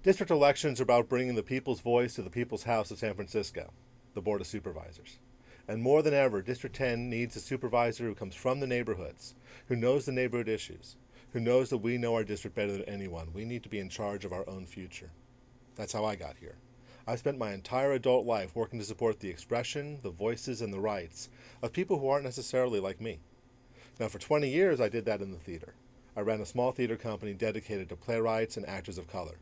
District elections are about bringing the people's voice to the people's house of San Francisco, the Board of Supervisors. And more than ever, District 10 needs a supervisor who comes from the neighborhoods, who knows the neighborhood issues, who knows that we know our district better than anyone. We need to be in charge of our own future. That's how I got here. I've spent my entire adult life working to support the expression, the voices, and the rights of people who aren't necessarily like me. Now, for 20 years, I did that in the theater. I ran a small theater company dedicated to playwrights and actors of color.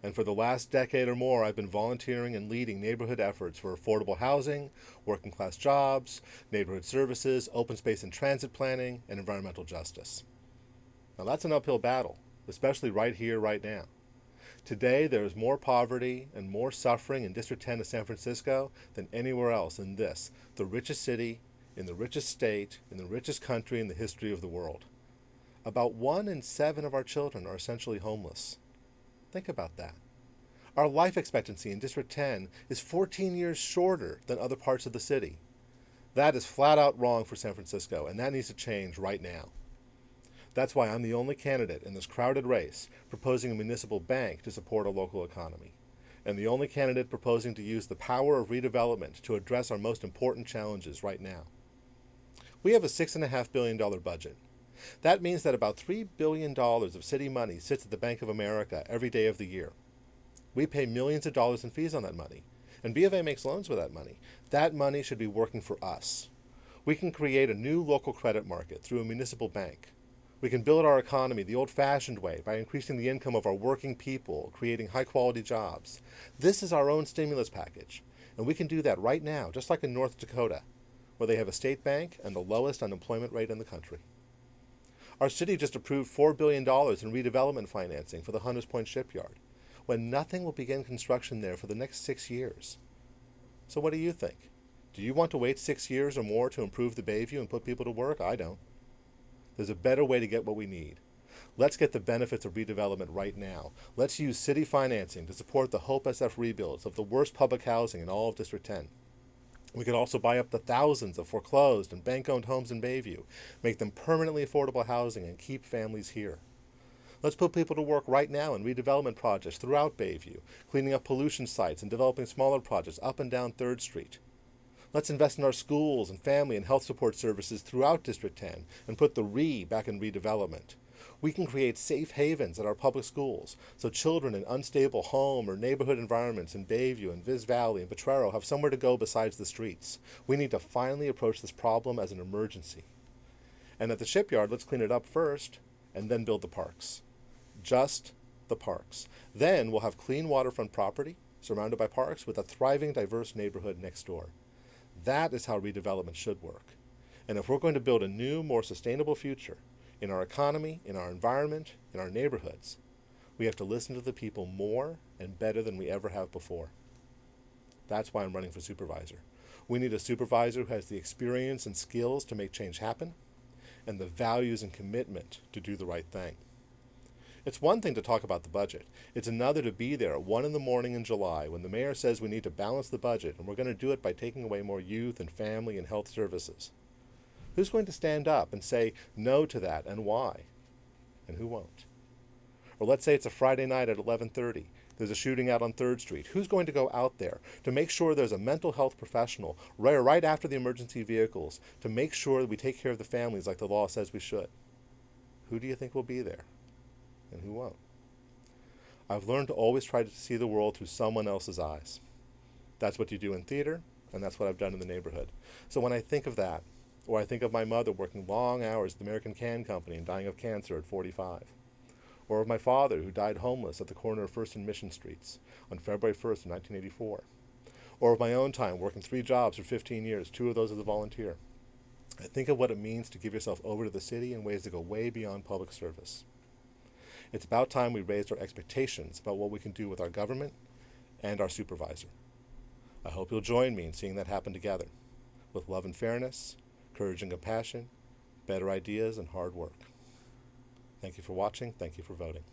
And for the last decade or more, I've been volunteering and leading neighborhood efforts for affordable housing, working class jobs, neighborhood services, open space and transit planning, and environmental justice. Now, that's an uphill battle, especially right here, right now. Today, there is more poverty and more suffering in District 10 of San Francisco than anywhere else in this, the richest city, in the richest state, in the richest country in the history of the world. About 1 in 7 of our children are essentially homeless. Think about that. Our life expectancy in District 10 is 14 years shorter than other parts of the city. That is flat out wrong for San Francisco, and that needs to change right now. That's why I'm the only candidate in this crowded race proposing a municipal bank to support a local economy, and the only candidate proposing to use the power of redevelopment to address our most important challenges right now. We have a $6.5 billion budget. That means that about $3 billion of city money sits at the Bank of America every day of the year. We pay millions of dollars in fees on that money, and B of A makes loans with that money. That money should be working for us. We can create a new local credit market through a municipal bank. We can build our economy the old-fashioned way by increasing the income of our working people, creating high-quality jobs. This is our own stimulus package, and we can do that right now, just like in North Dakota, where they have a state bank and the lowest unemployment rate in the country. Our city just approved $4 billion in redevelopment financing for the Hunters Point shipyard, when nothing will begin construction there for the next 6 years. So what do you think? Do you want to wait 6 years or more to improve the Bayview and put people to work? I don't. There's a better way to get what we need. Let's get the benefits of redevelopment right now. Let's use city financing to support the Hope SF rebuilds of the worst public housing in all of District 10. We could also buy up the thousands of foreclosed and bank-owned homes in Bayview, make them permanently affordable housing, and keep families here. Let's put people to work right now in redevelopment projects throughout Bayview, cleaning up pollution sites and developing smaller projects up and down 3rd Street. Let's invest in our schools and family and health support services throughout District 10 and put the re back in redevelopment. We can create safe havens at our public schools so children in unstable home or neighborhood environments in Bayview and Viz Valley and Potrero have somewhere to go besides the streets. We need to finally approach this problem as an emergency. And at the shipyard, let's clean it up first and then build the parks. Just the parks. Then we'll have clean waterfront property surrounded by parks with a thriving, diverse neighborhood next door. That is how redevelopment should work. And if we're going to build a new, more sustainable future in our economy, in our environment, in our neighborhoods, we have to listen to the people more and better than we ever have before. That's why I'm running for supervisor. We need a supervisor who has the experience and skills to make change happen, and the values and commitment to do the right thing. It's one thing to talk about the budget. It's another to be there at 1 a.m. in July when the mayor says we need to balance the budget, and we're going to do it by taking away more youth and family and health services. Who's going to stand up and say no to that, and why? And who won't? Or let's say it's a Friday night at 11:30. There's a shooting out on 3rd Street. Who's going to go out there to make sure there's a mental health professional right after the emergency vehicles to make sure that we take care of the families like the law says we should? Who do you think will be there? And who won't? I've learned to always try to see the world through someone else's eyes. That's what you do in theater, and that's what I've done in the neighborhood. So when I think of that, or I think of my mother working long hours at the American Can Company and dying of cancer at 45, or of my father who died homeless at the corner of 1st and Mission Streets on February 1st, 1984, or of my own time working 3 jobs for 15 years, 2 of those as a volunteer, I think of what it means to give yourself over to the city in ways that go way beyond public service. It's about time we raised our expectations about what we can do with our government and our supervisor. I hope you'll join me in seeing that happen together, with love and fairness, courage and compassion, better ideas, and hard work. Thank you for watching. Thank you for voting.